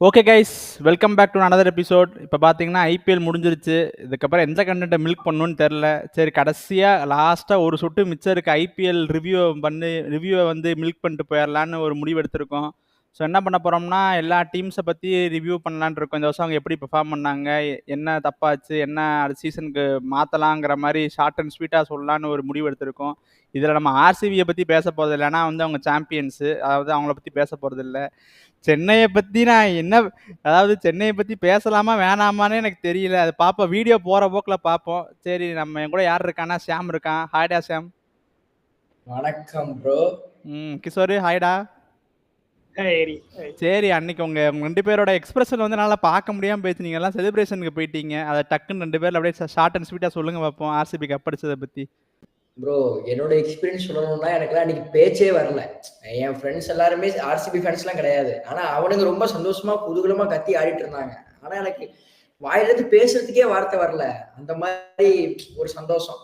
Okay guys, welcome back to another episode. இப்போ பார்த்தீங்கன்னா IPL முடிஞ்சிருச்சு. இதுக்கப்புறம் எந்த கண்டென்ட்டை மில்க் பண்ணணும்னு தெரில. சரி, கடைசியாக லாஸ்ட்டாக ஒரு சொட்டு மிச்சம் இருக்க ஐபிஎல் ரிவ்யூவை வந்து மில்க் பண்ணிட்டு போயிடலான்னு ஒரு முடிவு எடுத்திருக்கோம். ஸோ என்ன பண்ண போகிறோம்னா, எல்லா டீம்ஸை பற்றி ரிவ்யூ பண்ணலான்னு இருக்கோம். இந்த வருஷம் அவங்க எப்படி பெர்ஃபார்ம் பண்ணாங்க, என்ன தப்பாச்சு, என்ன அடுத்த சீசனுக்கு மாற்றலாங்கிற மாதிரி ஷார்ட் அண்ட் ஸ்வீட்டாக சொல்லலான்னு ஒரு முடிவு எடுத்திருக்கோம். இதில் நம்ம ஆர்சிபியை பற்றி பேச போகிறது இல்லை, ஏன்னா வந்து அவங்க சாம்பியன்ஸு, அதாவது அவங்கள பற்றி பேச போகிறது இல்லை. சென்னையை பற்றி நான் என்ன, அதாவது சென்னையை பற்றி பேசலாமா வேணாமான்னு எனக்கு தெரியல. அது பார்ப்போம், வீடியோ போகிற போக்கில் பார்ப்போம். சரி, நம்ம என் கூட யார் இருக்கானா, ஷாம் இருக்கான். ஹாய்டா ஷாம். வணக்கம் ப்ரோ. கிஷோரு ஹாய்டா. சரி, அன்னைக்கு உங்க ரெண்டு பேரோட எக்ஸ்பிரஷன் வந்து நல்லா பார்க்க முடியாமல் போயிடுச்சு. நீங்க எல்லாம் செலிப்ரேஷனுக்கு போயிட்டீங்க. அதை டக்குன்னு ரெண்டு பேர்ல அப்படியே ஷார்ட் அண்ட் ஸ்வீட்டாக சொல்லுங்க பார்ப்போம், ஆர்சிபி கப் அடிச்சதை பற்றி. ப்ரோ, என்னோட எக்ஸ்பீரியன்ஸ் சொல்லணும்னா எனக்குலாம் அன்னைக்கு பேச்சே வரல. என் ஃப்ரெண்ட்ஸ் எல்லாருமே ஆர்சிபி ஃபேன்ஸ்லாம் கிடையாது. ஆனா அவனுங்க ரொம்ப சந்தோஷமா குதூகலமா கத்தி ஆடிட்டு இருந்தாங்க. ஆனா எனக்கு வாயிலிருந்து பேசுறதுக்கே வார்த்தை வரல. அந்த மாதிரி ஒரு சந்தோஷம்.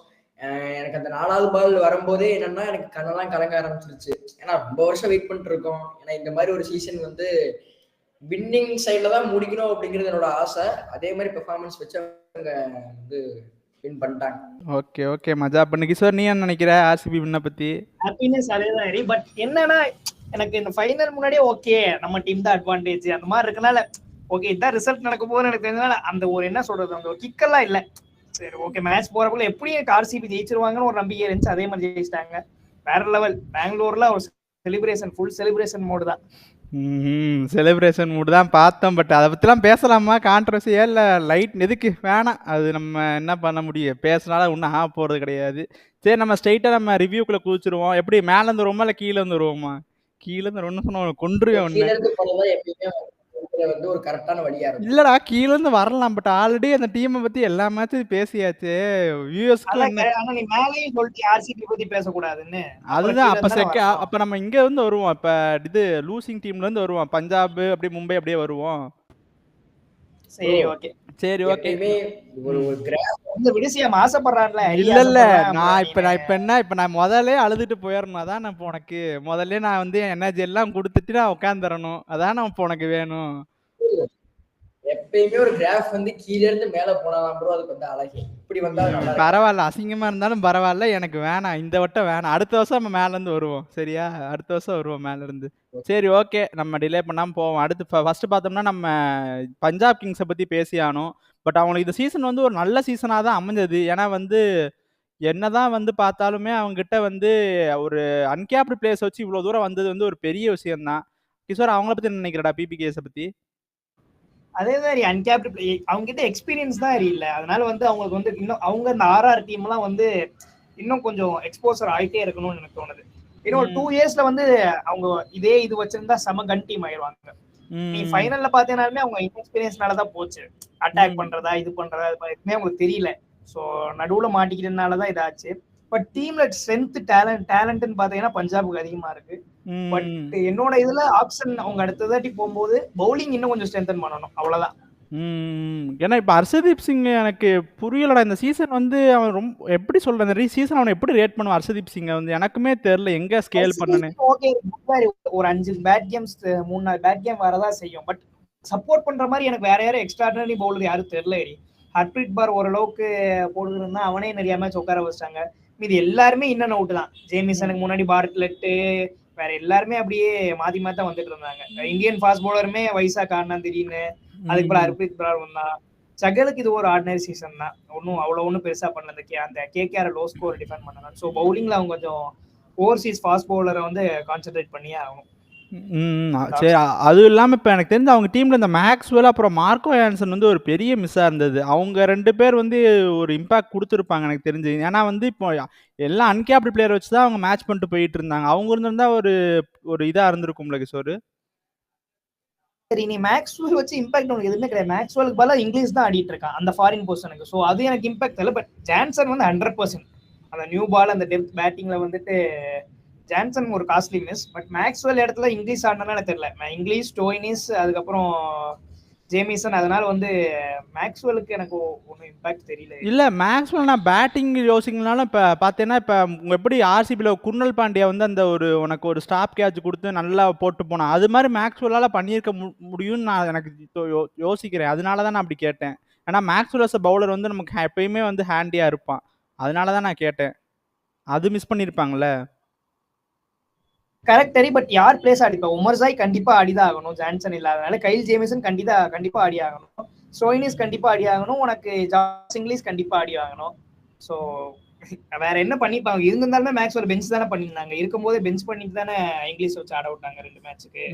எனக்கு அந்த 4வது பால் வரும்போதே என்னன்னா எனக்கு கண்ணெல்லாம் கலங்க ஆரம்பிச்சிருச்சு. ஏன்னா ரொம்ப வருஷம் வெயிட் பண்ணிட்டு இருக்கோம். ஏன்னா இந்த மாதிரி ஒரு சீசன் வந்து வின்னிங் சைட்ல தான் முடிக்கணும் அப்படிங்கிறது என்னோட ஆசை. அதே மாதிரி பெர்ஃபார்மன்ஸ் வச்சு அவங்க வந்து வின் பண்ணிட்டாங்க. ஓகே ஓகே, மஜா பண்ணு. கிஷோர், நீ என்ன நினைக்கிற ஆர்சிபி வின்னை பத்தி? ஹாப்பினஸ் அதேதான். பட் என்னன்னா, எனக்கு இந்த ஃபைனல் முன்னாடியே ஓகே நம்ம டீம் தான் அட்வான்டேஜ் அந்த மாதிரி இருக்கனால ஓகே இதான் ரிசல்ட் நடக்க போகுதுன்னு எனக்கு தெரிஞ்சனால அந்த ஒரு என்ன சொல்றது, அந்த ஒரு கிக்கெல்லாம் இல்லை. சரி ஓகே, மேட்ச் போறப்பல எப்படியும் எனக்கு ஆர்சிபி ஜெயிச்சிருவாங்கன்னு ஒரு நம்பிக்கை இருந்துச்சு. அதே மாதிரி ஜெயிச்சிட்டாங்க. வேற லெவல். பெங்களூர்ல ஒரு செலிப்ரேஷன், ஃபுல் செலிப்ரேஷன் மோடு தான். செலிப்ரேஷன் மூடு தான் பார்த்தோம். பட் அதை பற்றிலாம் பேசலாமா? கான்ட்ரவர்சியா இல்லை? லைட் எதுக்கு வேணாம், அது நம்ம என்ன பண்ண முடியும், பேசினாலும் ஒன்றும் ஆக போகிறது கிடையாது. சரி, நம்ம ஸ்ட்ரைட்டாக நம்ம ரிவ்யூக்குள்ளே குதிச்சிருவோம். எப்படி மேலேருந்து வருவோமா இல்லை கீழேருந்து வருவோமா? கீழேருந்து ஒன்று சொன்ன கொன்றுவேன் ஒன்று. ஒரு கரெக்டான வழியா இருக்கு. இல்லடா, கீழ இருந்து வரலாம். பட் ஆல்ரெடி அந்த டீமை பத்தி எல்லா மேட்சும் பேசியாச்சு. வியூவர்ஸ்க்கு ஆனா நீ மேலேயும் சொல்லிட்டு ஆர்சிபி பத்தி பேசக்கூடாதுன்னு. அதுதான் அப்ப நம்ம இங்க இருந்து வருவோம். இப்ப இது லூசிங் டீம்ல இருந்து வருவோம். பஞ்சாப் அப்படி மும்பை அப்படியே வருவோம். சரி ஓகே சரி ஓகே. இல்ல இல்ல, நான் இப்ப நான் முதல்ல அழுதுட்டு போயிடணும். அதான் நான் உனக்கு முதல்ல நான் வந்து எனர்ஜி எல்லாம் கொடுத்துட்டு நான் உட்காந்துறணும். அதான் நான் உனக்கு வேணும். எப்பயுமே ஒரு கிராஃப் வந்து கீழ இருந்து மேல போனாதான் ப்ரோ அதுக்கு வந்து அழகு. இப்படி வந்தா பரவாயில்ல, அசிங்கமா இருந்தாலும் பரவாயில்ல, எனக்கு வேணாம், இந்த வட்டம் வேணாம். அடுத்த வருஷம் நம்ம மேல இருந்து வருவோம். சரியா, அடுத்த வருஷம் வருவோம் மேல இருந்து. சரி ஓகே, நம்ம டிலே பண்ணாம போவோம். அடுத்து ஃபர்ஸ்ட் பார்த்தோம்னா நம்ம பஞ்சாப் கிங்ஸை பத்தி பேசி ஆனோம். பட் அவங்களுக்கு இந்த சீசன் வந்து ஒரு நல்ல சீசனாக தான் அமைஞ்சது. ஏன்னா வந்து என்னதான் வந்து பார்த்தாலுமே அவங்க கிட்ட வந்து ஒரு அன்கேப்டு பிளேயர்ஸ் வச்சு இவ்வளவு தூரம் வந்தது வந்து ஒரு பெரிய விஷயம் தான். கிஷோர், அவங்கள பத்தி என்ன நினைக்கிறடா, பிபிகேஸை பத்தி? அதே மாதிரி அன்கேப்டு பிளே, அவங்க கிட்ட எக்ஸ்பீரியன்ஸ் தான் இல்ல. அதனால வந்து அவங்களுக்கு வந்து இன்னும் அவங்க இந்த ஆர்ஆர் டீம் எல்லாம் வந்து இன்னும் கொஞ்சம் எக்ஸ்போசர் ஆயிட்டே இருக்கணும்னு எனக்கு தோணுது. இன்னும் 2 இயர்ஸ்ல வந்து அவங்க இது வச்சிருந்தா செம கன் டீம் ஆயிடுவாங்க. நீ ஃபைனல்ல பாத்தீங்கன்னாலுமே அவங்க இன்எக்ஸ்பீரியன்ஸ்னாலதான் போச்சு. அட்டாக் பண்றதா இது பண்றதா எதுவுமே அவங்களுக்கு தெரியல. ஸோ நடுவுல மாட்டிக்கிறதுனாலதான் இதாச்சு. பட் டீம்ல ஸ்ட்ரென்த் டேலண்ட்னு பாத்தீங்கன்னா பஞ்சாபுக்கு அதிகமா இருக்கு. பட் என்னோட இதுல ஆப்ஷன் அவங்க அடுத்ததாட்டி போகும்போது பவுலிங் இன்னும் கொஞ்சம் ஸ்ட்ரென்தன் பண்ணணும், அவ்வளவுதான். ஏன்னா இப்ப ஹர்ஷதீப் சிங் எனக்கு புரியலடா. இந்த சீசன் வந்து அவன் ரொம்ப எப்படி சொல்ற, இந்த சீசன் அவனை எப்படி ரேட் பண்ணுவான் ஹர்ஷதீப் சிங் வந்து எனக்குமே தெரியல எங்க ஸ்கேல் பண்ணனு. ஓகே, ஒரு 5 பேட் கேம்ஸ் 3-4 பேட் கேம் வரதா செய்யும். பட் சப்போர்ட் பண்ற மாதிரி எனக்கு வேற யாரும் எக்ஸ்ட்ராடனரி பவுலர் யாரும் தெரியல. ஹர்ப்ரீத் பார் ஓரளவுக்கு போடுறதுன்னா அவனே நிறைய மேட்ச் உட்கார வச்சிட்டாங்க. மீது எல்லாருமே இன்னும் அவுட் தான். ஜேமிசனுக்கு முன்னாடி பார்ட்லெட்டு வேற எல்லாருமே அப்படியே மாத்தி மாத்தா வந்துட்டு இருந்தாங்க. இந்தியன் ஃபாஸ்ட் பவுலருமே வயசா காரணம் திடீர்னு. அதுக்கு போல ஹர்ப்ரீத் பார் வந்தான். சகலுக்கு இது ஒரு ஆர்டினரி சீசன் தான். ஒன்னும் பெருசா பண்ணல. அந்த கேகேஆர் லோ ஸ்கோர் டிஃபெண்ட் பண்ணாங்க. ஸோ பவுலிங்ல அவங்க கொஞ்சம் ஓவர்சீஸ் ஃபாஸ்ட் பவுலரை வந்து கான்சென்ட்ரேட் பண்ணியே ஆகணும். சரி, அதுவும் இல்லாமல் இப்போ எனக்கு தெரிஞ்ச அவங்க டீமில் இந்த மேக்ஸ்வெல் அப்புறம் மார்க்கோ ஆன்சன் வந்து ஒரு பெரிய மிஸ்ஸாக இருந்தது. அவங்க 2 பேர் வந்து ஒரு இம்பாக்ட் கொடுத்துருப்பாங்க எனக்கு தெரிஞ்சு. ஏன்னா வந்து இப்போ எல்லாம் அன்கேப்டு பிளேயர் வச்சு தான் அவங்க மேட்ச் பண்ணிட்டு போயிட்டு இருந்தாங்க. அவங்க இருந்திருந்தா ஒரு இதாக இருந்திருக்கும்ல கிஷோர். சரி, நீ மேக்ஸ்வெல் வச்சு இம்பாக்ட் உனக்கு எதுவுமே கிடையாது. மேக்ஸ்வெலுக்கு பதிலாக இங்கிலீஷ் தான் ஆடிட்டு இருக்கான் அந்த ஃபாரின் பொசிஷனுக்கு. ஸோ அது எனக்கு இம்பாக்ட் இல்லை. பட் ஜான்சன் வந்து 100% அந்த நியூ பால் அந்த டெப்த் பேட்டிங்ல வந்துட்டு ஜான்சன் ஒரு காஸ்ட்லி மிஸ். பட் மேக்ஸ்வெல் இடத்துல இங்கிலீஷ் ஆடினாலும் தெரியல. இங்கிலீஷ், ஸ்டோயினிஸ், அதுக்கப்புறம் ஜேமிசன். அதனால வந்து மேக்ஸ்வெலுக்கு எனக்கு ஒன்றும் இம்பாக்ட் தெரியல. இல்ல மேக்ஸ்வெல் நான் பேட்டிங் யோசிக்கலனாலும் இப்போ பார்த்தீங்கன்னா இப்போ எப்படி ஆர்சிபியில் குர்னல் பாண்டியா வந்து அந்த ஒரு உனக்கு ஒரு ஸ்டாப் கேட்ச் கொடுத்து நல்லா போட்டு போனான், அது மாதிரி மேக்ஸ்வெல்லால் பண்ணியிருக்க முடியும்னு நான் எனக்கு யோசிக்கிறேன். அதனால தான் நான் அப்படி கேட்டேன். ஏன்னா மேக்ஸ்வெல் பவுலர் வந்து நமக்கு எப்பயுமே வந்து ஹேண்டியாக இருப்பான், அதனால தான் நான் கேட்டேன். அது மிஸ் பண்ணியிருப்பாங்களே. கரெக்ட் சரி, பட் யார் பிளேஸ் ஆடிப்பா? உமர்சாய் கண்டிப்பா ஆடிதான் ஆகணும், ஜான்சன் இல்லாதனால. கைல் ஜேமிசன் கண்டிப்பா ஆடி ஆகணும். ஸ்டோயினிஸ் கண்டிப்பா ஆடி ஆகணும். உனக்கு ஜாஸ் இங்கிலீஷ் கண்டிப்பா ஆடி ஆகணும். ஸோ வேற என்ன பண்ணிப்பாங்க? இருந்தாலுமே மேக்ஸ்வெல் பெஞ்ச் தானே பண்ணியிருந்தாங்க. இருக்கும்போதே பெஞ்ச் பண்ணிட்டு தானே இங்கிலீஷ் வச்சு ஆட விட்டாங்க 2 மேட்சுக்கு.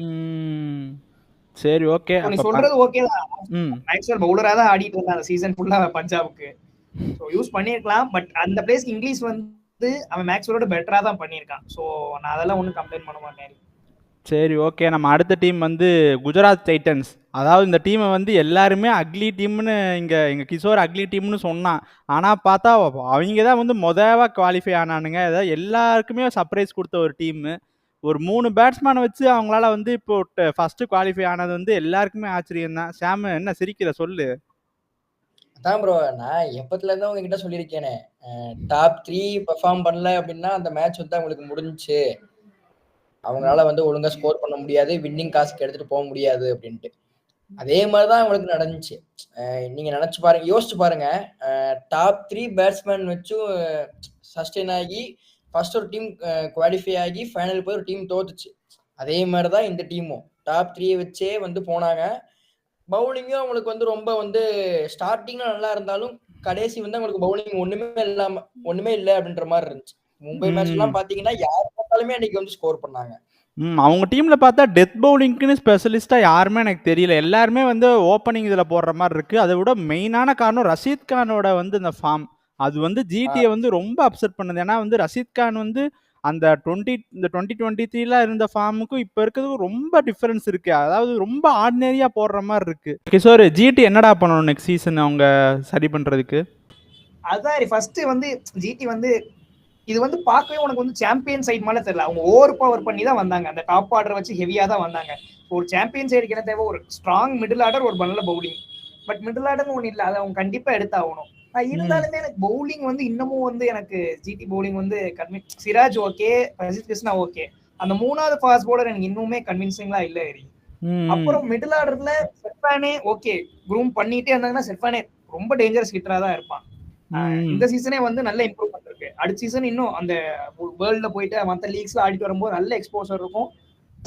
சரி ஓகே, நீ சொல்றது ஓகே தான். மேக்ஸ்வெல் பவுலரா தான் ஆடிட்டு இருந்தாங்க சீசன் ஃபுல்லா பஞ்சாபுக்கு. ஸோ யூஸ் பண்ணியிருக்கலாம், பட் அந்த பிளேஸ் இங்கிலீஷ் வந்து அவன் மேக்ஸ்வெலோட பெட்டரா தான் பண்ணியிருக்கான். ஸோ நான் அதெல்லாம் ஒன்றும் கம்ப்ளைண்ட் பண்ண மாட்டேன். சரி ஓகே, நம்ம அடுத்த டீம் வந்து குஜராத் டைட்டன்ஸ். அதாவது இந்த டீமை வந்து எல்லாருமே அக்லி டீம்னு எங்கள் கிஷோர் அக்லி டீம்னு சொன்னான். ஆனால் பார்த்தா அவங்க தான் வந்து மொதவா குவாலிஃபை ஆனானுங்க. அதாவது எல்லாருக்குமே சர்ப்ரைஸ் கொடுத்த ஒரு டீமு. ஒரு 3 பேட்ஸ்மேனை வச்சு அவங்களால வந்து இப்போ ஃபர்ஸ்ட் குவாலிஃபை ஆனது வந்து எல்லாருக்குமே ஆச்சரியம் தான். சாம் என்ன சிரிக்கிற சொல்லு? அதான் ப்ரோ, நான் எப்பத்துல இருந்து உங்ககிட்ட சொல்லியிருக்கேனே, டாப் 3 பெர்ஃபார்ம் பண்ணல அப்படின்னா அந்த மேட்ச் வந்து அவங்களுக்கு முடிஞ்சுச்சு, அவங்களால வந்து ஒழுங்கா ஸ்கோர் பண்ண முடியாது, வின்னிங் காசுக்கு எடுத்துட்டு போக முடியாது அப்படின்ட்டு. அதே மாதிரிதான் அவங்களுக்கு நடந்துச்சு. நீங்க நினைச்சு பாருங்க, யோசிச்சு பாருங்க. டாப் 3 பேட்ஸ்மேன் வச்சும் சஸ்டெயின் ஆகி ஃபர்ஸ்ட் ஒரு டீம் குவாலிஃபை ஆகி ஃபைனல் போய் ஒரு டீம் தோத்துச்சு. அதே மாதிரிதான் இந்த டீமும் டாப் 3 வச்சே வந்து போனாங்க. பவுலிங்கும் அவங்களுக்கு வந்து ரொம்ப வந்து ஸ்டார்டிங்ல நல்லா இருந்தாலும் கடைசி வந்து அவங்களுக்கு பவுலிங் ஒண்ணுமே இல்லை அப்படின்ற மாதிரி இருந்துச்சு. மும்பை மேட்ச் எல்லாம் பாத்தீங்கன்னா யார் பார்த்தாலுமே அன்னைக்கு வந்து ஸ்கோர் பண்ணாங்க. அவங்க டீம்ல பார்த்தா டெத் பவுலிங்க்குன்னு ஸ்பெஷலிஸ்டா யாருமே எனக்கு தெரியல. எல்லாருமே வந்து ஓப்பனிங் இதில் போடுற மாதிரி இருக்கு. அதை விட மெயினான காரணம் ரஷீத் கானோட வந்து இந்த ஃபார்ம், அது வந்து ஜிடியை வந்து ரொம்ப அப்செட் பண்ணுது. ஏன்னா வந்து ரஷீத் கான் வந்து அந்த 2023 இருந்த ஃபார்முக்கும் இப்போ இருக்கிறதுக்கும் ரொம்ப டிஃபரன்ஸ் இருக்கு. அதாவது ரொம்ப ஆர்டினரியா போடுற மாதிரி இருக்கு. கிஷோர், ஜிடி என்னடா பண்ணணும் நெக்ஸ்ட் சீசன் அவங்க சரி பண்றதுக்கு? அதான் ஃபர்ஸ்ட் வந்து ஜிடி வந்து இது வந்து பார்க்கவே உனக்கு வந்து சாம்பியன் சைட் மாதிரி தெரியல. அவங்க ஓவர் பவர் பண்ணி தான் வந்தாங்க. அந்த டாப் ஆர்டர் வச்சு ஹெவியா தான் வந்தாங்க. ஒரு சாம்பியன் சைடுக்கு என்ன தேவை? ஒரு ஸ்ட்ராங் மிடில் ஆர்டர், ஒரு நல்ல பவுலிங். பட் மிடில் ஆர்டர்னு ஒண்ணு இல்லை, அதை அவங்க கண்டிப்பா எடுத்தாகணும். இருந்தாலுமே எனக்கு பவுலிங் வந்து இன்னமும் வந்து எனக்கு ஜிடி பவுலிங் வந்து சிராஜ் ஓகே, பிரசித் கிருஷ்ணா ஓகே, அந்த 3வது ஃபாஸ்ட் பவுலர் எனக்கு இன்னுமே கன்வின்சிங்கா இல்ல. அப்புறம் மிடில் ஆர்டர்ல செர்ஃபானே ஓகே, க்ரூம் பண்ணிட்டே இருந்தாங்கன்னா செர்ஃபானே ரொம்ப டேஞ்சரஸ் ஹிட்டரா தான் இருப்பான். இந்த சீசனே வந்து நல்ல இம்ப்ரூவ்மெண்ட் இருக்கு. அடுத்த சீசன் இன்னும் அந்த வேர்ல்ட்ல போயிட்டு மற்ற லீக்ஸ்ல ஆடிட்டு வரும்போது நல்ல எக்ஸ்போசர் இருக்கும்.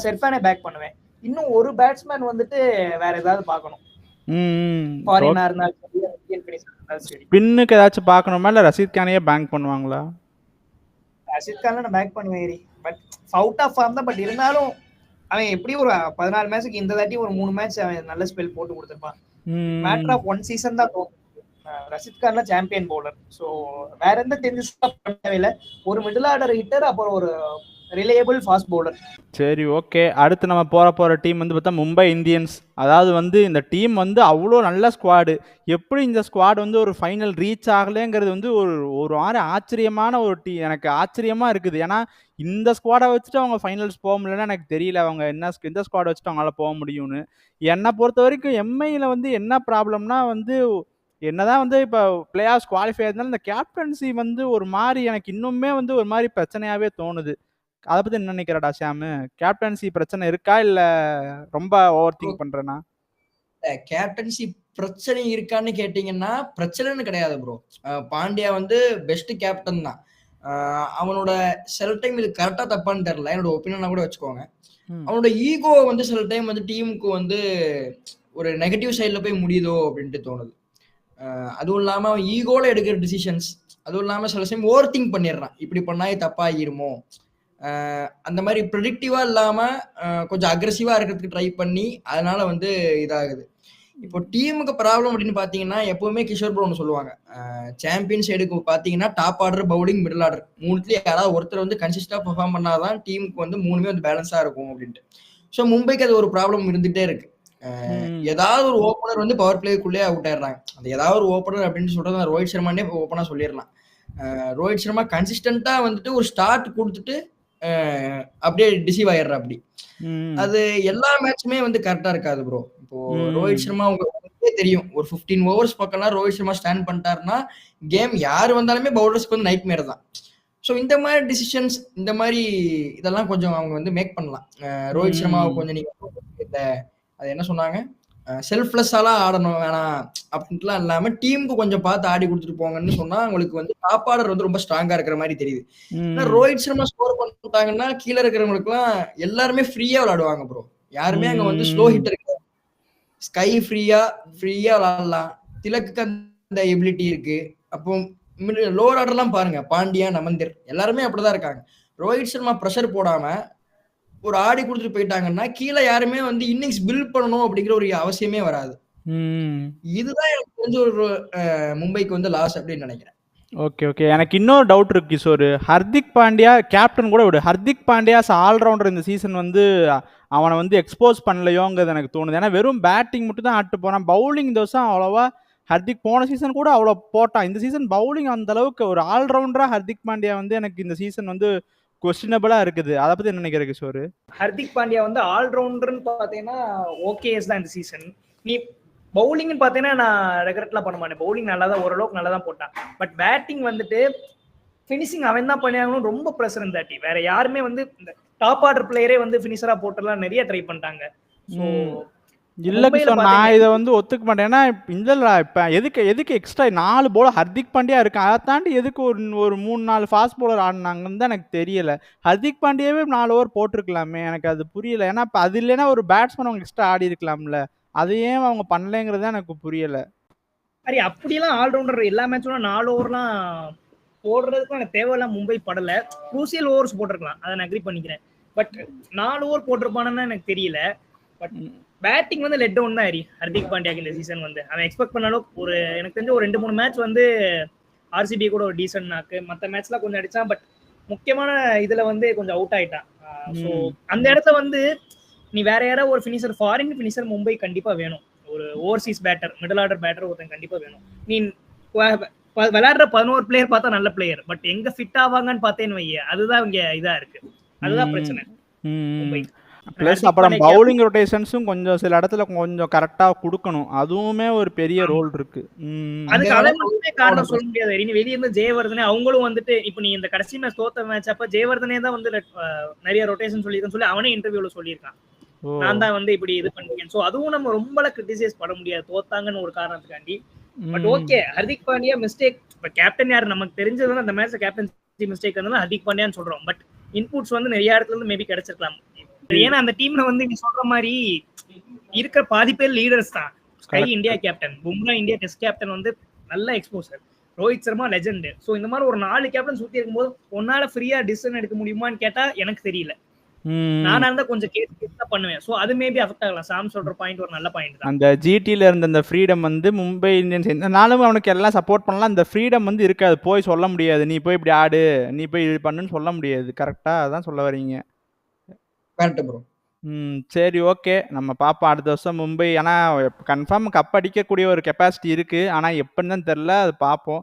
செர்ஃபானே பேக் பண்ணுவேன். இன்னும் ஒரு பேட்ஸ்மேன் வந்துட்டு வேற ஏதாவது பார்க்கணும். பின்னுக்கு ஏதாச்சும் பார்க்கணுமா இல்ல ரஷீத் கானையே பேங்க் பண்ணுவாங்களா? ரஷீத் கானை நான் பேக் பண்ணுவேன். பட் அவுட் ஆஃப் ஃபார்ம் தான். பட் இருந்தாலும் அவன் எப்படியும் ஒரு 14 மேட்சுக்கு இந்த தாட்டி ஒரு 3 மேட்ச் அவன் நல்ல ஸ்பெல் போட்டு கொடுத்துருப்பான். மேட்டர் ஆஃப் 1 சீசன் தான். ரஷீத் கான்ல சாம்பியன் பவுலர். ஸோ வேற எந்த சேஞ்சஸ் தேவையில்லை. ஒரு மிடில் ஆர்டர் ஹிட்டர், அப்புறம் ஒரு ரிலையபிள் ஃபாஸ்ட் பவுலர். சரி ஓகே, அடுத்து நம்ம போகிற டீம் வந்து பார்த்தா மும்பை இந்தியன்ஸ். அதாவது வந்து இந்த டீம் வந்து அவ்வளோ நல்ல ஸ்குவாடு. எப்படி இந்த ஸ்குவாட் வந்து ஒரு ஃபைனல் ரீச் ஆகலைங்கிறது வந்து ஒரு மாதிரி ஆச்சரியமான ஒரு எனக்கு ஆச்சரியமாக இருக்குது. ஏன்னா இந்த ஸ்குவாடை வச்சுட்டு அவங்க ஃபைனல்ஸ் போக முடியலன்னா எனக்கு தெரியல அவங்க எந்த ஸ்குவாடை வச்சுட்டு அவங்களால போக முடியும்னு. என்னை பொறுத்த வரைக்கும் எம்ஐயில் வந்து என்ன ப்ராப்ளம்னா வந்து என்னதான் வந்து இப்போ பிளே ஆஃப்ஸ் குவாலிஃபை ஆயிருந்தாலும் இந்த கேப்டன்சி வந்து ஒரு மாதிரி எனக்கு இன்னுமே வந்து ஒரு மாதிரி பிரச்சனையாகவே தோணுது. அதை பத்தி என்ன நினைக்கிறடா ஷாமு? கேப்டன்சி பிரச்சனை இருக்கா இல்ல ரொம்ப ஓவர் திங்க் பண்றேனா? கேப்டன்சி பிரச்சனை இருக்கான்னு கேட்டீங்கன்னா பிரச்சனைன்னு கிடையாது ப்ரோ. பாண்டியா வந்து பெஸ்ட் கேப்டன் தான். அவனோட சில டைம் இது கரெக்டா தப்பான்னு தெரியல, என்னோட ஒப்பீனியனா கூட வச்சுக்கோங்க. அவனோட ஈகோ வந்து சில டைம் வந்து டீமுக்கு வந்து ஒரு நெகட்டிவ் சைட்ல போய் முடியுதோ அப்படின்ட்டு தோணுது. அதுவும் இல்லாம அவன் ஈகோல எடுக்கிற டிசிஷன்ஸ், அதுவும் இல்லாம சில டைம் ஓவர் திங்க் பண்ணிடுறான், இப்படி பண்ணா தப்பாகிருமோ, அந்த மாதிரி ப்ரெடிக்டிவா இல்லாம கொஞ்சம் அக்ரெசிவா இருக்கிறதுக்கு ட்ரை பண்ணி அதனால வந்து இதாகுது. இப்போ டீமுக்கு ப்ராப்ளம் அப்படின்னு பாத்தீங்கன்னா எப்பவுமே கிஷோர் ப்ரோ ஒன்று சொல்லுவாங்க, சாம்பியன் சைடுக்கு பாத்தீங்கன்னா top order, bowling, middle order மூணுத்துலயே யாராவது ஒருத்தர் வந்து கன்சிஸ்டா பெர்ஃபார்ம் பண்ணாதான் டீமுக்கு வந்து மூணுமே வந்து பேலன்ஸா இருக்கும் அப்படின்ட்டு. ஸோ மும்பைக்கு அது ஒரு ப்ராப்ளம் இருந்துகிட்டே இருக்கு. ஏதாவது ஒரு ஓப்பனர் வந்து பவர் பிளேக்குள்ளே அவுட் ஆயிடுறாங்க. அது ஏதாவது ஒரு ஓப்பனர் அப்படின்னு சொல்றது ரோஹித் சர்மானே ஓப்பனா சொல்லிடலாம். ரோஹித் சர்மா கன்சிஸ்டன்டா வந்துட்டு ஒரு ஸ்டார்ட் கொடுத்துட்டு அப்படியே டிசீவ் ஆயிடுறா. அப்படி அது எல்லா மேட்சுமே வந்து கரெக்டா இருக்காது ப்ரோ. இப்போ ரோஹித் ம். சர்மா உங்களுக்கே தெரியும், ஒரு 15 ஓவர்ஸ் பக்கம்லாம் ரோஹித் சர்மா ஸ்டாண்ட் பண்ணிட்டாருன்னா கேம் யார் வந்தாலுமே பவுலர்ஸ்க்கு வந்து நைட் மேர் தான். ஸோ இந்த மாதிரி டிசிஷன்ஸ், இந்த மாதிரி இதெல்லாம் கொஞ்சம் அவங்க வந்து மேக் பண்ணலாம். ரோஹித் சர்மாவை ம். கொஞ்சம் நீங்க இந்த அது என்ன சொன்னாங்க, செல்ஃப்லெஸ்ஸாலாம் ஆடணும் வேணாம் அப்படின்ட்டுலாம் இல்லாம டீமுக்கு கொஞ்சம் பார்த்து ஆடி கொடுத்துட்டு போங்கன்னு சொன்னா உங்களுக்கு வந்து டாப் ஆர்டர் வந்து ரொம்ப ஸ்ட்ராங்கா இருக்கிற மாதிரி தெரியுது. ஏன்னா ம். ரோஹித் சர்மா ஸ்கோர் பண்ணிட்டாங்கன்னா கீழே இருக்கிறவங்களுக்குலாம் எல்லாருமே ஃப்ரீயா விளையாடுவாங்க ப்ரோ. யாருமே அங்க வந்து ஸ்லோ ம். ஹிட்டர் கிடையாது. ஸ்கை ஃப்ரீயா விளையாடலாம். திலக்கு அந்த எபிலிட்டி இருக்கு. அப்போ லோவர் ஆர்டர்லாம் பாருங்க, பாண்டியா, நமந்தர் எல்லாருமே அப்படிதான் இருக்காங்க. ரோஹித் சர்மா ப்ரெஷர் போடாம ஒரு ஆடி கொடுத்துட்டு போயிட்டாங்கன்னா கீழே யாருமே வந்து இன்னிங்ஸ் பில்ட் பண்ணணும் அப்படிங்கிற ஒரு அவசியமே வராது. ம். இதுதான் எனக்கு தெரிஞ்ச ஒரு மும்பைக்கு வந்து லாஸ் அப்படின்னு நினைக்கிறேன். Okay, okay. எனக்கு இன்னொரு டவுட் இருக்கு கிஷோர். ஹர்திக் பாண்டியா கேப்டன் கூட விடு. ஹர்திக் பாண்டியா ஆல்ரவுண்டர் இந்த சீசன் வந்து அவனை வந்து எக்ஸ்போஸ் பண்ணலையோங்கிறது எனக்கு தோணுது. ஏன்னா வெறும் பேட்டிங் மட்டும் தான் ஆட்டு போறான். பவுலிங் இந்த வருஷம் அவ்வளவா ஹர்திக் போன சீசன் கூட அவ்வளோ போட்டான். இந்த சீசன் பவுலிங் அந்த அளவுக்கு ஒரு ஆல்ரவுண்டரா ஹர்திக் பாண்டியா வந்து எனக்கு இந்த சீசன் வந்து கொஸ்டினபிளா இருக்குது. அதை பத்தி என்ன நினைக்கிற கிஷோர்? ஹர்திக் பாண்டியா வந்து ஆல்ரவுண்டர்னு பார்த்தீங்கன்னா ஓகேஸ் தான் இந்த சீசன். நீ பவுலிங்னு பார்த்தீங்கன்னா நான் ரெக்ரெட்லாம் பண்ண மாட்டேன். பவுலிங் நல்லா தான், ஓரளவுக்கு நல்லா தான் போட்டான். பட் பேட்டிங் வந்துட்டு ஃபினிஷிங் அவன் தான் பண்ணியாகணும். ரொம்ப ப்ரெஷர் இருந்தாட்டி வேற யாருமே வந்து இந்த டாப் ஆர்டர் பிளேயரே வந்து ஃபினிஷரா போட்டுலாம் நிறைய ட்ரை பண்ணிட்டாங்க. ஸோ இல்ல மும்பையில கிஷோர், நான் பார்த்தீங்கன்னா இதை வந்து ஒத்துக்க மாட்டேன். ஏன்னா இல்ல இப்ப எதுக்கு எக்ஸ்ட்ரா 4 போலர் ஹர்திக் பாண்டியா இருக்கான். அதை தாண்டி எதுக்கு ஒரு 3-4 ஃபாஸ்ட் போலர் ஆடினாங்கன்னு தான் எனக்கு தெரியல. ஹர்திக் பாண்டியாவே 4 ஓவர் போட்டிருக்கலாமே, எனக்கு அது புரியல. ஏன்னா இப்ப அது இல்லைன்னா ஒரு பேட்ஸ்மேன் அவங்க எக்ஸ்ட்ரா ஆடி இருக்கலாம்ல. அது ஏன் அவங்க பண்ணலைங்கிறது எனக்கு புரியல. சரி, அப்படியெல்லாம் ஆல்ரவுண்டர் எல்லா மேட்சும் 4 ஓவர்லாம் போடுறதுக்கு எனக்கு தேவையில்ல. மும்பை படல. குரூசியல் ஓவர்ஸ் போட்டிருக்கலாம், அதை நான் அக்ரி பண்ணிக்கிறேன். பட் 4 ஓவர் போட்டிருப்பானு எனக்கு தெரியல. பட் பேட்டிங் வந்து லெட் டவுன் தான் ஹர்திக் பாண்டியாக்கு இந்த சீசன் வந்து. அவன் எக்ஸ்பெக்ட் பண்ண அளவுக்கு ஒரு எனக்கு தெரிஞ்ச ஒரு 2-3 மேட்ச் வந்து ஆர்சிபி கூட ஒரு டீசன்ட் நாக்கு. மற்ற மேட்ச்லாம் கொஞ்சம் அடிச்சான். பட் முக்கியமான இதுல வந்து கொஞ்சம் அவுட் ஆயிட்டான். ஸோ அந்த இடத்த வந்து நீ வேற யாராவது ஒரு ஃபினிஷர், ஃபாரின் ஃபினிஷர் மும்பை கண்டிப்பா வேணும். ஒரு overseas batter, middle order batter ஒருத்தன் கண்டிப்பா வேணும். நீ விளையாடுற 11 பிளேயர் பார்த்தா நல்ல பிளேயர், பட் எங்க ஃபிட் ஆவாங்கன்னு பார்த்தேன்னு வைய, அதுதான் இங்க இதா இருக்கு. அதுதான் பிரச்சனை மும்பை. பிளஸ் அப்புறம் பவுலிங் ரொட்டேஷன்ஸும் கொஞ்சம் சில இடத்துல கொஞ்சம் கரெக்டா கொடுக்கணும். அதுவுமே ஒரு பெரிய ரோல் இருக்கு. அதுக்கு அவன் மட்டுமே காரணம் சொல்ல முடியாது. இனி வெளியே இருந்து ஜெயவர்தனே அவங்களும் வந்துட்டு இப்ப நீ இந்த கடைசி மேட்ச் தோத்த மேட்ச் அப்ப ஜெயவர்தனே தான் வந்து நிறைய ரொட்டேஷன் சொல்லியிருக்கேன்னு சொல்லி அவனே இன்டர்வியூல சொல்லியிருக்கான். நான் தான் வந்து இப்படி இது பண்ணிருக்கேன். சோ அதுவும் நம்ம ரொம்ப கிரிட்டிசைஸ் பண்ண முடியாது தோத்தாங்கன்னு ஒரு காரணத்துக்காண்டி. But okay, Hardik Pandya mistake. இப்ப கேப்டன் யாரு நமக்கு தெரிஞ்சது வந்து அந்த மேட்ச் கேப்டன்சி மிஸ்டேக் வந்து ஹர்திக் பாண்டியான்னு சொல்றோம். பட் இன்புட்ஸ் வந்து நிறைய இடத்துல இருந்து மேபி கிடைச்சிருக்கலாம். ஏன்னா அந்த டீம்ல வந்து நீ சொல்ற மாதிரி இருக்கிற பாதி பேர் லீடர்ஸ் தான். Sky India captain, Bumrah India test captain வந்து நல்ல exposure, Rohit Sharma legend. So இந்த மாதிரி ஒரு 4 கேப்டன் சுத்தி இருக்கும்போது ஒன்னால ஃப்ரீயா டிசிஷன் எடுக்க முடியுமான்னு கேட்டா எனக்கு தெரியல. நானா இருந்தா கொஞ்சம் கேட்டு பண்ணுவேன். சோ அது மேபி அஃபெக்ட் ஆகலாம். சாம் சொல்ற பாயிண்ட் ஒரு நல்ல பாயிண்ட் தான். அந்த ஜிடில இருந்த அந்த ஃப்ரீடம் வந்து மும்பை இந்தியன்ஸ் என்னாலும் அவனுக்கு எல்லாம் சப்போர்ட் பண்ணலாம். அந்த ஃப்ரீடம் வந்து இருக்காது. போய் சொல்ல முடியாது, நீ போய் இப்படி ஆடு, நீ போய் இது பண்ணுன்னு சொல்ல முடியாது. கரெக்டா அதான் சொல்ல வரீங்க. Correct bro. சரி, ஓகே. நம்ம பார்ப்போம் அடுத்த வருஷம் மும்பை. ஆனா கன்ஃபார்ம் கப் அடிக்கக்கூடிய ஒரு கெப்பாசிட்டி இருக்கு. ஆனா எப்பன்னு தான் தெரியல. அது பார்ப்போம்.